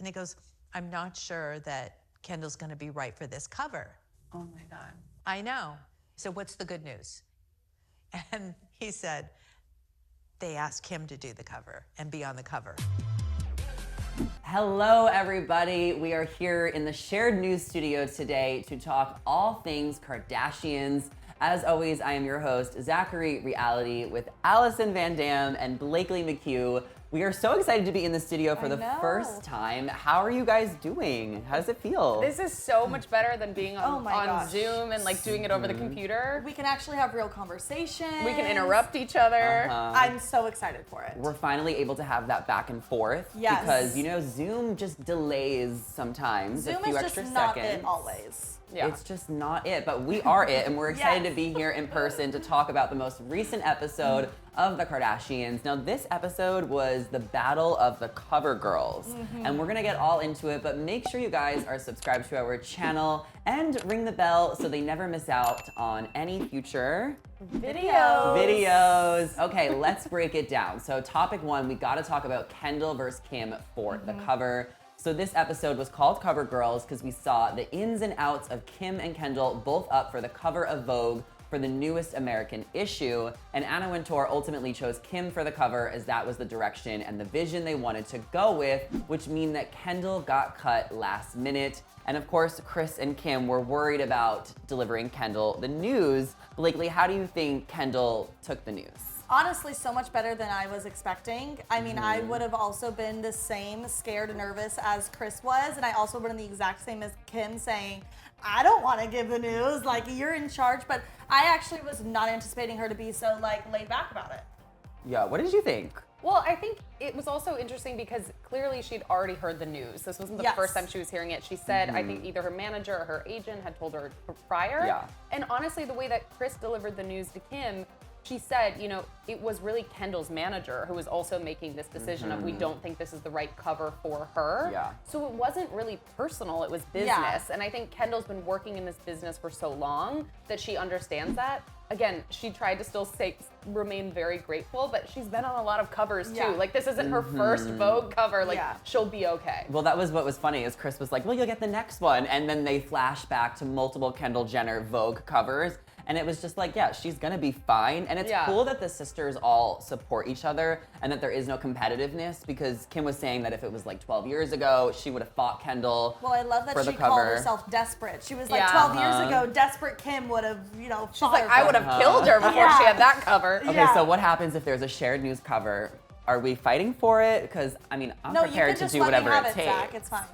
And he goes, I'm not sure that Kendall's going to be right for this cover. Oh my God. I know. So what's the good news? And he said, they asked Kim to do the cover and be on the cover. Hello, everybody. We are here in the Shared News Studio today to talk all things Kardashians. As always, I am your host, Zachary Reality, with Allison Van Dam and Blakely Mchugh. We are so excited to be in the studio for the first time. How are you guys doing? How does it feel? This is so much better than being on Zoom and like doing it over the computer. We can actually have real conversations. We can interrupt each other. I'm so excited for it. We're finally able to have that back and forth. Yes. Because, you know, Zoom just delays sometimes Zoom a few is extra just seconds. not it always. Yeah. It's just not it, but we are it, and we're excited to be here in person to talk about the most recent episode of the Kardashians. Now, this episode was the battle of the cover girls, and we're gonna get all into it, but make sure you guys are subscribed to our channel and ring the bell so they never miss out on any future videos. Okay, let's break it down. So topic one, we gotta talk about Kendall versus Kim for the cover. So this episode was called Cover Girls because we saw the ins and outs of Kim and Kendall both up for the cover of Vogue for the newest American issue. And Anna Wintour ultimately chose Kim for the cover as that was the direction and the vision they wanted to go with, which means that Kendall got cut last minute. And of course, Kris and Kim were worried about delivering Kendall the news. Blakely, how do you think Kendall took the news? Honestly, so much better than I was expecting. I mean, I would have also been the same scared and nervous as Kris was, and I also would have been the exact same as Kim saying, I don't want to give the news, like, you're in charge, but I actually was not anticipating her to be so, like, laid back about it. Yeah, what did you think? Well, I think it was also interesting because clearly she'd already heard the news. This wasn't the first time she was hearing it. She said, I think either her manager or her agent had told her prior. Yeah. And honestly, the way that Kris delivered the news to Kim, she said, you know, it was really Kendall's manager who was also making this decision of we don't think this is the right cover for her. Yeah. So it wasn't really personal, it was business. Yeah. And I think Kendall's been working in this business for so long that she understands that. Again, she tried to still remain very grateful, but she's been on a lot of covers too. Yeah. Like this isn't her first Vogue cover, like Yeah. she'll be okay. Well, that was what was funny is Kris was like, well, you'll get the next one. And then they flash back to multiple Kendall Jenner Vogue covers. And it was just like, yeah, she's gonna be fine. And it's cool that the sisters all support each other and that there is no competitiveness because Kim was saying that if it was like 12 years ago, she would have fought Kendall. Well, I love that for she the called cover. herself desperate. She was like 12 years ago, desperate Kim would have, you know, She's like, I would have. have killed her before she had that cover. Okay, so what happens if there's a shared news cover? Are we fighting for it? Because, I mean, I'm prepared to do whatever it takes. Zach, it's fine.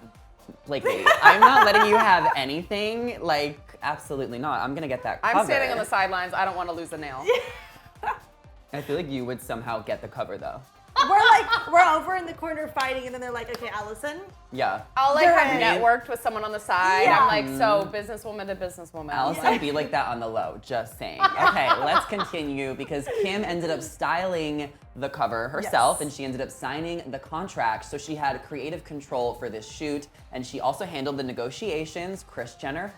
Blakely, I'm not letting you have anything. Like, absolutely not. I'm gonna get that cover. I'm standing on the sidelines. I don't want to lose a nail. I feel like you would somehow get the cover though. We're over in the corner fighting, and then they're like, okay, Allison. Yeah. I'll like You're have in. networked with someone on the side. Yeah. I'm like, so businesswoman to businesswoman. Allison be like that on the low, just saying. Okay, let's continue because Kim ended up styling the cover herself and she ended up signing the contract. So she had creative control for this shoot and she also handled the negotiations. Kris Jenner,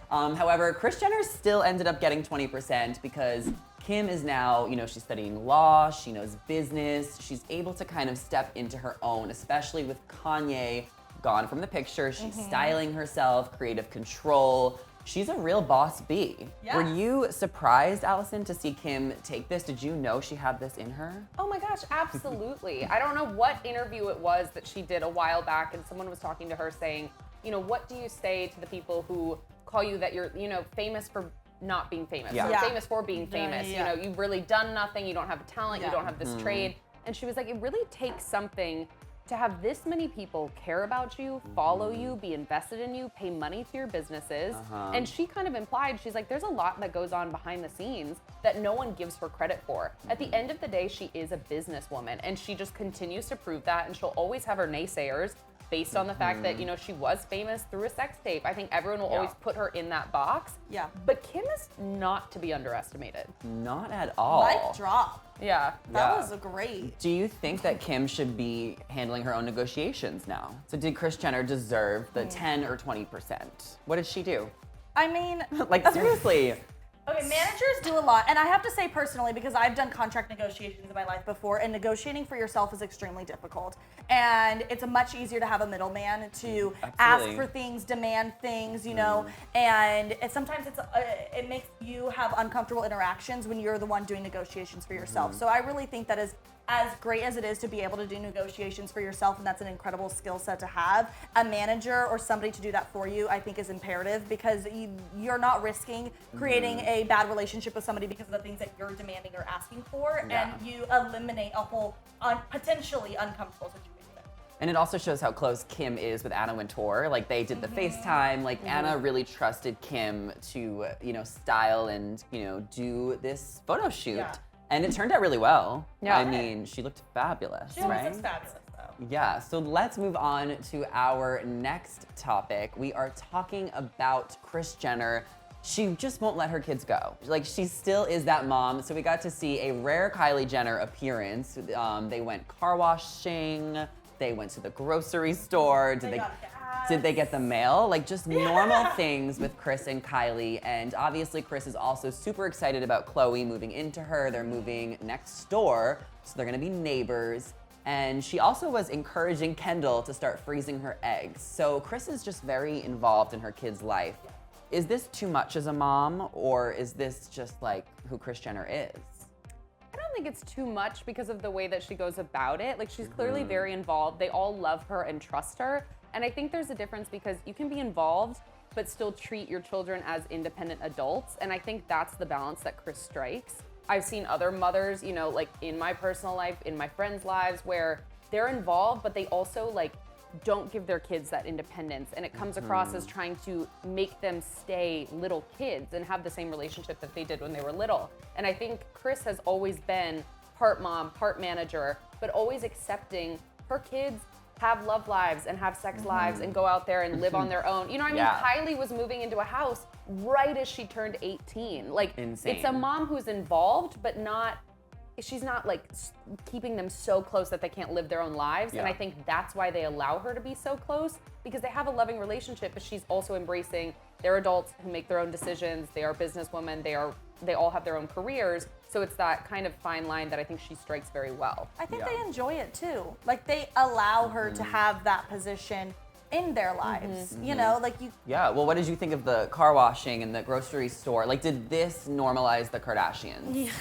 however, Kris Jenner still ended up getting 20% because Kim is now, you know, she's studying law, she knows business, she's able to kind of step into her own, especially with Kanye gone from the picture. She's styling herself, creative control. She's a real boss bee. Yeah. Were you surprised, Allison, to see Kim take this? Did you know she had this in her? Oh my gosh, absolutely. I don't know what interview it was that she did a while back and someone was talking to her saying, you know, what do you say to the people who call you that you're, you know, famous for not being famous, or famous for being famous. You know, you've really done nothing, you don't have a talent, you don't have this trade. And she was like, it really takes something to have this many people care about you, follow you, be invested in you, pay money to your businesses. And she kind of implied, she's like, there's a lot that goes on behind the scenes that no one gives her credit for. At the end of the day, she is a businesswoman and she just continues to prove that, and she'll always have her naysayers based on the fact that, you know, she was famous through a sex tape. I think everyone will always put her in that box. Yeah. But Kim is not to be underestimated. Not at all. Mic drop. Yeah. That was great. Do you think that Kim should be handling her own negotiations now? So did Kris Jenner deserve the 10 or 20%? What did she do? I mean, Like, seriously. Okay, managers do a lot, and I have to say personally, because I've done contract negotiations in my life before, and negotiating for yourself is extremely difficult. And it's much easier to have a middleman to ask for things, demand things, you know, and sometimes it makes you have uncomfortable interactions when you're the one doing negotiations for yourself. So I really think that is as great as it is to be able to do negotiations for yourself, and that's an incredible skill set to have, a manager or somebody to do that for you, I think is imperative, because you're not risking creating a bad relationship with somebody because of the things that you're demanding or asking for, and you eliminate a whole potentially uncomfortable situation. And it also shows how close Kim is with Anna Wintour. Like, they did the FaceTime. Like, Anna really trusted Kim to, you know, style and, you know, do this photo shoot. Yeah. And it turned out really well. Yeah. I mean, she looked fabulous, She right? looks fabulous, though. Yeah, so let's move on to our next topic. We are talking about Kris Jenner. She just won't let her kids go. Like, she still is that mom. So we got to see a rare Kylie Jenner appearance. They went car washing. They went to the grocery store. Did they get the mail? Like, just normal things with Kris and Kylie. And obviously Kris is also super excited about Khloe moving into her. They're moving next door, so they're gonna be neighbors. And she also was encouraging Kendall to start freezing her eggs. So Kris is just very involved in her kid's life. Is this too much as a mom, or is this just like who Kris Jenner is? I don't think it's too much because of the way that she goes about it. Like, she's clearly very involved. They all love her and trust her. And I think there's a difference because you can be involved, but still treat your children as independent adults. And I think that's the balance that Kris strikes. I've seen other mothers, you know, like in my personal life, in my friends' lives, where they're involved, but they also like don't give their kids that independence. And it comes across as trying to make them stay little kids and have the same relationship that they did when they were little. And I think Kris has always been part mom, part manager, but always accepting her kids have love lives and have sex lives and go out there and live on their own. You know what I mean? Yeah. Kylie was moving into a house right as she turned 18. Like, Insane. it's a mom who's involved, but she's not like keeping them so close that they can't live their own lives. And I think that's why they allow her to be so close, because they have a loving relationship, but she's also embracing they're adults who make their own decisions. They are businesswomen. They all have their own careers. So it's that kind of fine line that I think she strikes very well. I think they enjoy it too. Like, they allow her to have that position in their lives. You know, like you. Yeah, well, what did you think of the car washing and the grocery store? Like, did this normalize the Kardashians? Yeah.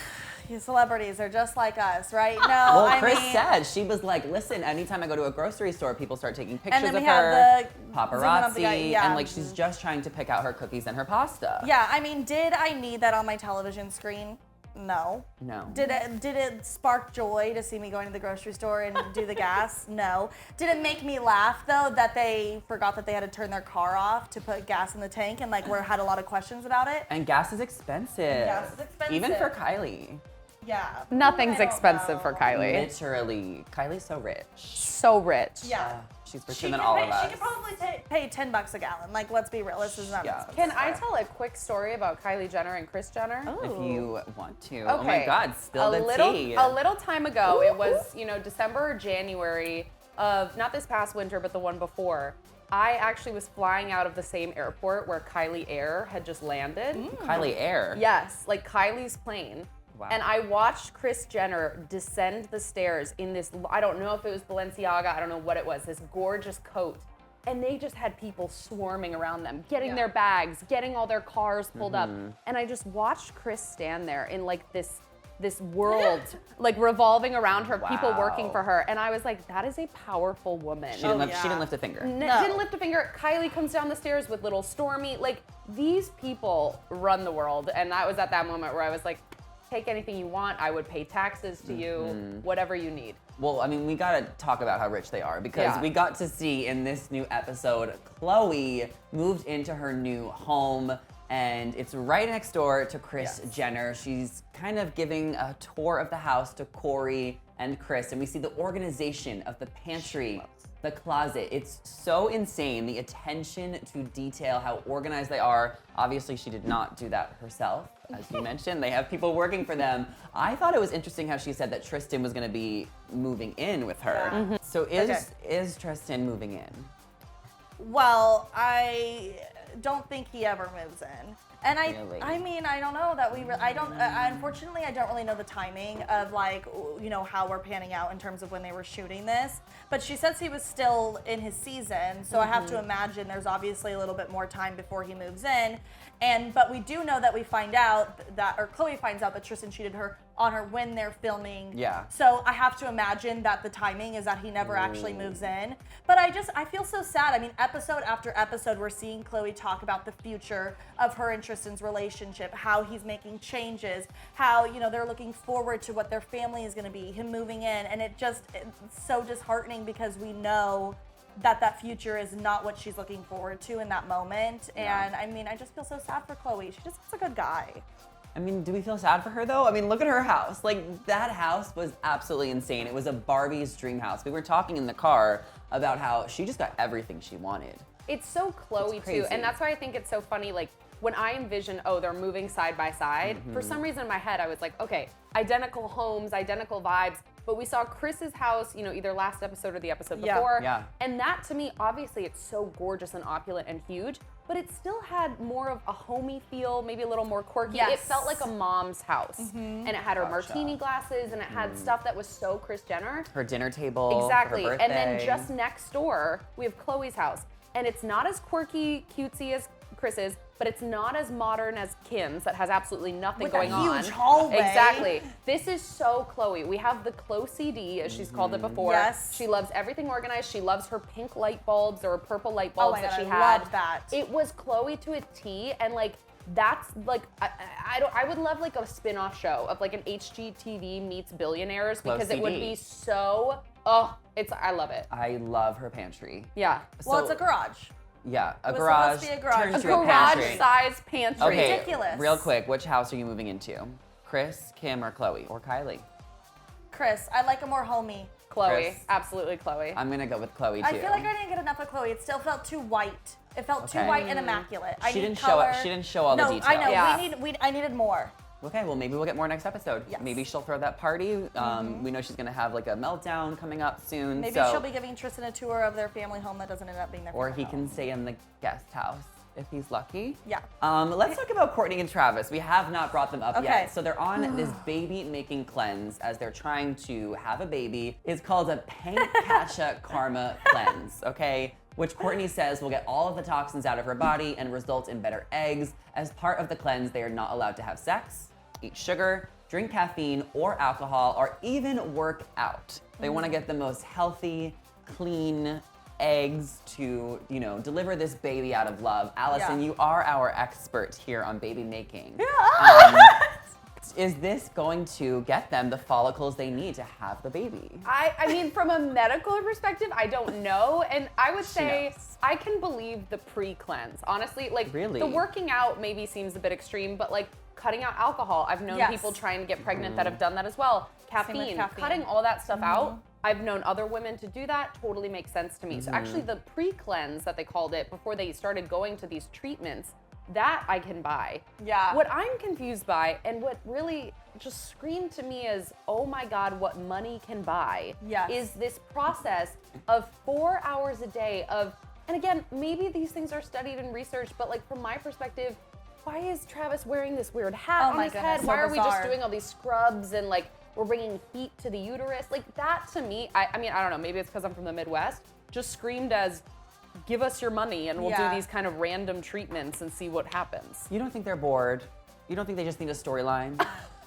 You celebrities are just like us, right? No, Well, Kris said, she was like, listen, anytime I go to a grocery store, people start taking pictures then we of have her, the paparazzi, yeah. and like she's just trying to pick out her cookies and her pasta. Yeah, I mean, did I need that on my television screen? No. No. Did it spark joy to see me going to the grocery store and do the gas? No. Did it make me laugh though that they forgot that they had to turn their car off to put gas in the tank and like had a lot of questions about it? And gas is expensive. Gas is expensive. Even for Kylie. Yeah. Nothing's I don't expensive know. for Kylie. Literally. Kylie's so rich. So rich. Yeah. She's richer She than could all pay, of us. She could probably pay $10 a gallon. Like, let's be real. This is not Yeah. expensive. Can I tell a quick story about Kylie Jenner and Kris Jenner? If you want to. Okay. Oh my God, spill the tea. A little time ago, it was, you know, December or January of, not this past winter, but the one before. I actually was flying out of the same airport where Kylie Air had just landed. Kylie Air. Yes, like Kylie's plane. Wow. And I watched Kris Jenner descend the stairs in this, I don't know if it was Balenciaga, I don't know what it was, this gorgeous coat. And they just had people swarming around them, getting their bags, getting all their cars pulled up. And I just watched Kris stand there in like this world, like revolving around her, people working for her. And I was like, that is a powerful woman. She didn't lift a finger. Didn't lift a finger. Kylie comes down the stairs with little Stormy. Like, these people run the world. And that was at that moment where I was like, take anything you want. I would pay taxes to you, whatever you need. Well, I mean, we gotta talk about how rich they are because we got to see in this new episode, Khloe moved into her new home and it's right next door to Kris Jenner. She's kind of giving a tour of the house to Corey and Kris, and we see the organization of the pantry, the closet. It's so insane, the attention to detail, how organized they are. Obviously, she did not do that herself. As you mentioned, they have people working for them. I thought it was interesting how she said that Tristan was gonna be moving in with her. So is Tristan moving in? Well, I don't think he ever moves in. And Really? I mean, I don't know that unfortunately, I don't really know the timing of like, you know, how we're panning out in terms of when they were shooting this. But she says he was still in his season, so I have to imagine there's obviously a little bit more time before he moves in. But we do know that we find out that, or Khloe finds out that Tristan cheated on her when they're filming. Yeah. So I have to imagine that the timing is that he never actually moves in. But I feel so sad. I mean, episode after episode, we're seeing Khloe talk about the future of her and Tristan's relationship, how he's making changes, how, you know, they're looking forward to what their family is going to be, him moving in. And it's so disheartening because we know that future is not what she's looking forward to in that moment. And I mean, I just feel so sad for Khloe. She just is a good guy. I mean, do we feel sad for her though? I mean, look at her house. Like, that house was absolutely insane. It was a Barbie's dream house. We were talking in the car about how she just got everything she wanted. It's so Khloe too, and that's why I think it's so funny. Like when I envision, they're moving side by side. For some reason in my head, I was like, okay, identical homes, identical vibes. But we saw Kris's house, you know, either last episode or the episode before. Yeah. And that to me, obviously, it's so gorgeous and opulent and huge. But it still had more of a homey feel, maybe a little more quirky. Yes. It felt like a mom's house. And it had her martini glasses, and it had stuff that was so Kris Jenner. Her dinner table. Exactly. For her And then birthday. just next door, we have Khloe's house. And it's not as quirky, cutesy as Kris's, but it's not as modern as Kim's that has absolutely nothing With going that on. huge hallway. Exactly. This is so Khloe. We have the Khloe CD, as she's called it before. Yes. She loves everything organized. She loves her pink light bulbs or purple light bulbs my that God, she I had. love that. It was Khloe to a T, and like that's like I would love like a spin-off show of like an HGTV meets Billionaires because it would CD. be so I love it. I love her pantry. Yeah. Well, So- it's a garage. Yeah, a was garage. supposed to be a garage. turned A to a pantry. garage-sized pantry. Okay, Ridiculous. real quick, which house are you moving into? Kris, Kim, or Khloe? Or Kylie? Kris, I like a more homey. Khloe, Kris. absolutely Khloe. I'm gonna go with Khloe too. I feel like I didn't get enough of Khloe. It still felt too white. It felt too Okay. white and immaculate. I She need didn't show color. it- she didn't show all the No, I know. details. Yeah. I needed more. Okay, well maybe we'll get more next episode. Yes. Maybe she'll throw that party. We know she's gonna have like a meltdown coming up soon. Maybe so, she'll be giving Tristan a tour of their family home that doesn't end up being their or family he can home. stay in the guest house if he's lucky. Yeah. Let's talk about Kourtney and Travis. We have not brought them up Okay. yet. So they're on this baby making cleanse as they're trying to have a baby. It's called a Pankasha Karma cleanse, okay? Which Kourtney says will get all of the toxins out of her body and result in better eggs. As part of the cleanse, they are not allowed to have sex, eat sugar, drink caffeine or alcohol, or even work out. They want to get the most healthy, clean eggs to, you know, deliver this baby out of love. Allison, Yeah. you are our expert here on baby making. Is this going to get them the follicles they need to have the baby? I mean, from a medical perspective, I don't know. And I would say knows. I can believe the pre-cleanse. Honestly, like Really? the working out maybe seems a bit extreme, but like cutting out alcohol. I've known Yes. people trying to get pregnant that have done that as well. Caffeine, caffeine. cutting all that stuff out. I've known other women to do that. Totally makes sense to me. So actually the pre-cleanse that they called it before they started going to these treatments, that I can buy. Yeah. What I'm confused by and what really just screamed to me is, oh my God, what money can buy Yes. is this process of 4 hours a day of, and again, maybe these things are studied and researched, but like from my perspective, why is Travis wearing this weird hat Oh on my his goodness, head? so Why are we just bizarre. doing all these scrubs and like we're bringing heat to the uterus? Like that to me, I mean, I don't know, maybe it's because I'm from the Midwest, just screamed as, give us your money and we'll Yeah. do these kind of random treatments and see what happens. You don't think they're bored? You don't think they just need a storyline?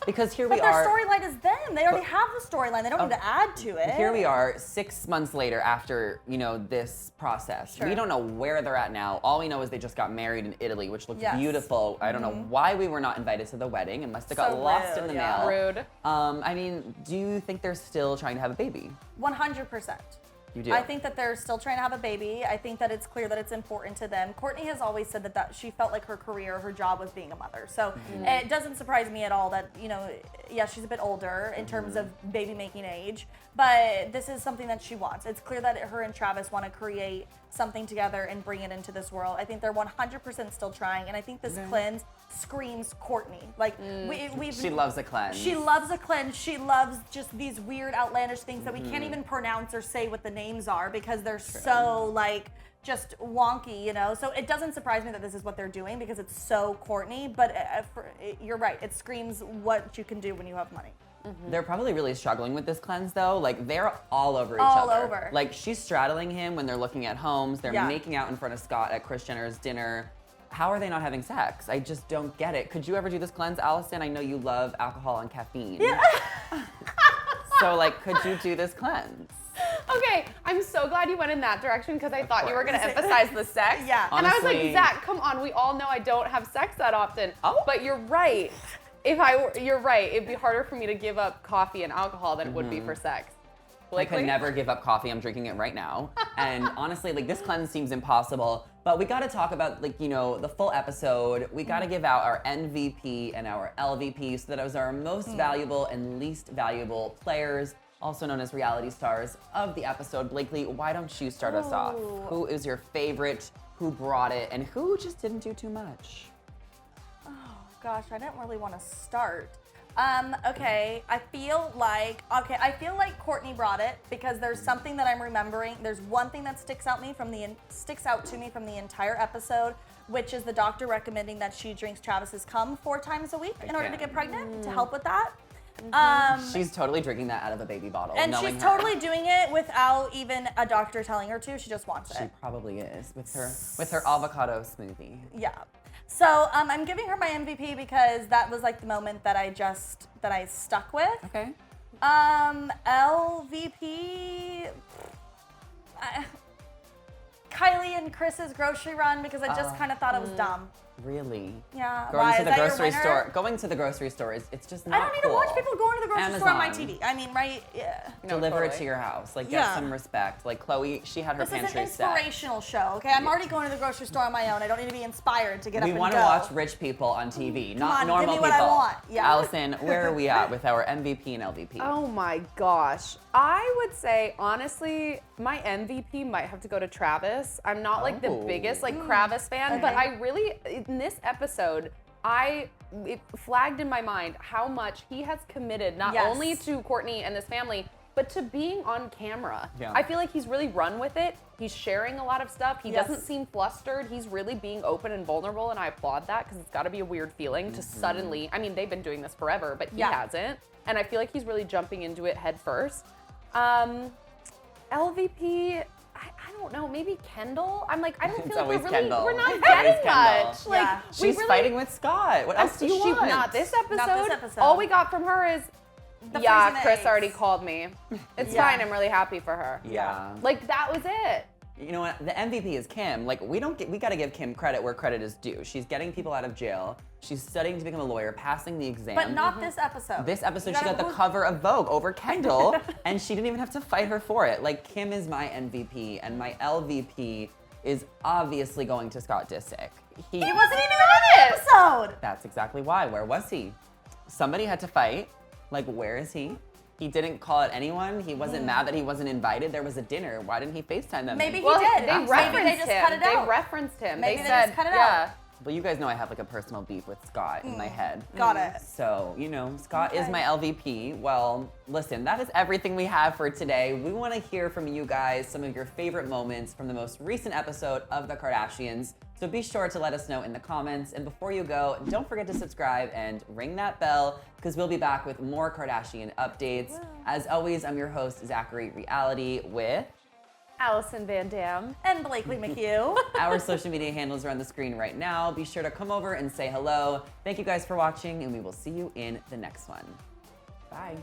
Because here But we their are. storyline is them. They already have the storyline. They don't need to add to it. Here we are 6 months later after, you know, this process. Sure. We don't know where they're at now. All we know is they just got married in Italy, which looked Yes. beautiful. I don't know why we were not invited to the wedding. It must have got So lost in rude, the yeah. mail. Rude. I mean, do you think they're still trying to have a baby? 100%. You do? I think that they're still trying to have a baby. I think that it's clear that it's important to them. Kourtney has always said that she felt like her career, her job was being a mother. So it doesn't surprise me at all that, you know, yeah, she's a bit older in terms of baby making age, but this is something that she wants. It's clear that her and Travis want to create something together and bring it into this world. I think they're 100% still trying, and I think this cleanse screams Kourtney. Like we've She loves a cleanse. She loves a cleanse. She loves just these weird, outlandish things that we can't even pronounce or say what the names are because they're so like just wonky, you know? So it doesn't surprise me that this is what they're doing because it's so Kourtney, but you're right. It screams what you can do when you have money. They're probably really struggling with this cleanse though. Like they're all over each All other. over. Like she's straddling him when they're looking at homes. They're Yeah. making out in front of Scott at Kris Jenner's dinner. How are they not having sex? I just don't get it. Could you ever do this cleanse, Allison? I know you love alcohol and caffeine. Yeah. So like, could you do this cleanse? Okay, I'm so glad you went in that direction because I thought you were going to emphasize the sex. Yeah. And I was Honestly- like, Zach, come on. We all know I don't have sex that often. Oh. But you're right. You're right. It'd be harder for me to give up coffee and alcohol than it would be for sex. I could never give up coffee. I'm drinking it right now. And honestly, like this cleanse seems impossible. But we got to talk about like, you know, the full episode. We got to give out our MVP and our LVP. So that was our most valuable and least valuable players, also known as reality stars of the episode. Blakely, why don't you start us off? Ooh. Who is your favorite? Who brought it? And who just didn't do too much? Gosh, I didn't really want to start. Okay, I feel like Kourtney brought it because there's something that I'm remembering. There's one thing that sticks out to me from the entire episode, which is the doctor recommending that she drinks Travis's cum 4 times a week in order to get pregnant to help with that. She's totally drinking that out of a baby bottle. And knowing she's her. totally doing it without even a doctor telling her to. She just wants She it. probably is with her avocado smoothie. Yeah. So I'm giving her my MVP because that was like the moment that I stuck with. Okay. LVP, Kylie and Kris's grocery run because I just kind of thought it was dumb. Really? Yeah. Going Why? to Is the that your grocery winner? store. Going to the grocery store it's just not I don't need to watch cool. people going to the grocery store on my Amazon. TV. I mean, right? Yeah. Deliver it totally. to your house. Like, get Yeah. some respect. Like, Chloe, she had her This is an pantry set. inspirational show, okay? I'm already going to the grocery store on my own. I don't need to be inspired to get up We and want go. to watch rich people on TV, not on, normal give me what people. I want. Yeah. Allison, where are we at with our MVP and LVP? Oh my gosh. I would say, honestly, my MVP might have to go to Travis. I'm not like the Oh. biggest like Kravis fan, but I really, in this episode, it flagged in my mind how much he has committed not Yes. only to Kourtney and this family, but to being on camera. Yeah. I feel like he's really run with it. He's sharing a lot of stuff. He Yes. doesn't seem flustered. He's really being open and vulnerable, and I applaud that because it's got to be a weird feeling to suddenly, I mean, they've been doing this forever, but he Yeah. hasn't. And I feel like he's really jumping into it head first. LVP, I don't know, maybe Kendall? I'm like, I don't It's feel like always we're Kendall. not It's always getting Kendall. much. Like, Yeah. we She's really, fighting with Scott. What else do you want? Not this episode. Not this episode. All we got from her is, The yeah, freezing Kris eggs. already called me. It's Yeah. fine. I'm really happy for her. Yeah. Like, that was it. You know what? The MVP is Kim. Like, we got to give Kim credit where credit is due. She's getting people out of jail. She's studying to become a lawyer, passing the exam. But not this episode. This episode, You she got gotta- the cover of Vogue over Kendall, and she didn't even have to fight her for it. Like, Kim is my MVP, and my LVP is obviously going to Scott Disick. He wasn't even on the episode. That's exactly why. Where was he? Somebody had to fight. Like, where is he? He didn't call it anyone. He wasn't mad that he wasn't invited. There was a dinner. Why didn't he FaceTime them? Maybe he Well, did. they Maybe referenced they just him. cut it They out. referenced him. Maybe they they said, just cut it yeah. out. Well, you guys know I have like a personal beef with Scott in my head. Got it. So, you know, Scott is Okay. my LVP. Well, listen, that is everything we have for today. We want to hear from you guys some of your favorite moments from the most recent episode of The Kardashians. So be sure to let us know in the comments. And before you go, don't forget to subscribe and ring that bell because we'll be back with more Kardashian updates. As always, I'm your host, Zachary Reality with Allison Van Dam. And Blakely Mchugh. our social media handles are on the screen right now. Be sure to come over and say hello. Thank you guys for watching, and we will see you in the next one. Bye.